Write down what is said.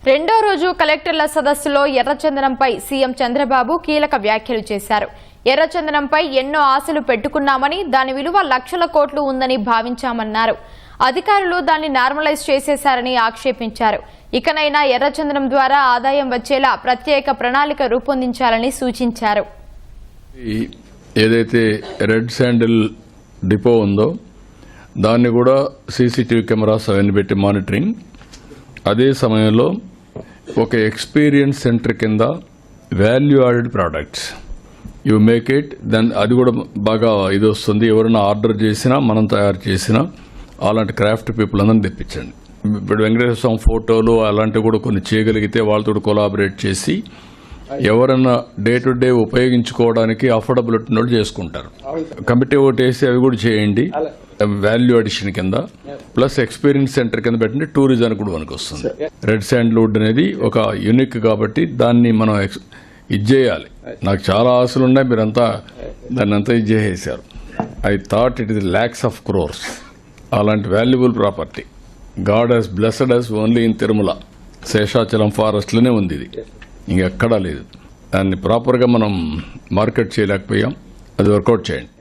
రెండో రోజు కలెక్టర్ల సదస్సులో ఎర్రచందనంపై సీఎం చంద్రబాబు కీలక వ్యాఖ్యలు చేశారు. ఎర్రచందనంపై ఎన్నో ఆశలు పెట్టుకున్నామని, దాని విలువ లక్షల కోట్లు ఉందని భావించామన్నారు. అధికారులు దాన్ని నార్మలైజ్ చేసేశారని ఆక్షేపించారు. ఇకనైనా ఎర్రచందనం ద్వారా ఆదాయం వచ్చేలా ప్రత్యేక ప్రణాళిక రూపొందించాలని సూచించారు. ఏదైతే రెడ్ శాండిల్ డిపో ఉందో దాన్ని కూడా సీసీటీవీ కెమెరాస్ అవన్నీ పెట్టి మానిటరింగ్, అదే సమయంలో ఒక ఎక్స్పీరియన్స్ సెంటర్ కింద value added products you make it, then అది కూడా బాగా ఇది వస్తుంది. ఎవరైనా ఆర్డర్ చేసినా మనం తయారు చేసినా అలాంటి క్రాఫ్ట్ పీపుల్ అందరిని తెప్పించండి. ఇప్పుడు వెంకటేశ్వర స్వామి ఫోటోలు అలాంటివి కూడా కొన్ని చేయగలిగితే వాళ్ళతో కొలాబరేట్ చేసి ఎవరన్నా డే టు డే ఉపయోగించుకోవడానికి అఫోర్డబుల్ ఉన్నట్టు చేసుకుంటారు. కమిటీ ఒకటి వేసి అవి కూడా చేయండి. వాల్యూ అడిషన్ కింద ప్లస్ ఎక్స్పీరియన్స్ సెంటర్ కింద పెట్టండి. టూరిజానికి కూడా మనకు వస్తుంది. రెడ్ శాండ్వుడ్ అనేది ఒక యూనిక్ కాబట్టి దాన్ని మనం ఇది చేయాలి. నాకు చాలా ఆశలు ఉన్నాయి, మీరంతా దాన్ని అంతా ఇది చేసేసారు. I thought it is lakhs of crores. అలాంటి valuable property God has blessed us only in Tirumala. Seshachalam ఫారెస్ట్లోనే ఉంది ఇది, ఇంకెక్కడా లేదు. దాన్ని ప్రాపర్గా మనం మార్కెట్ చేయలేకపోయాం. అది వర్కౌట్ చేయండి.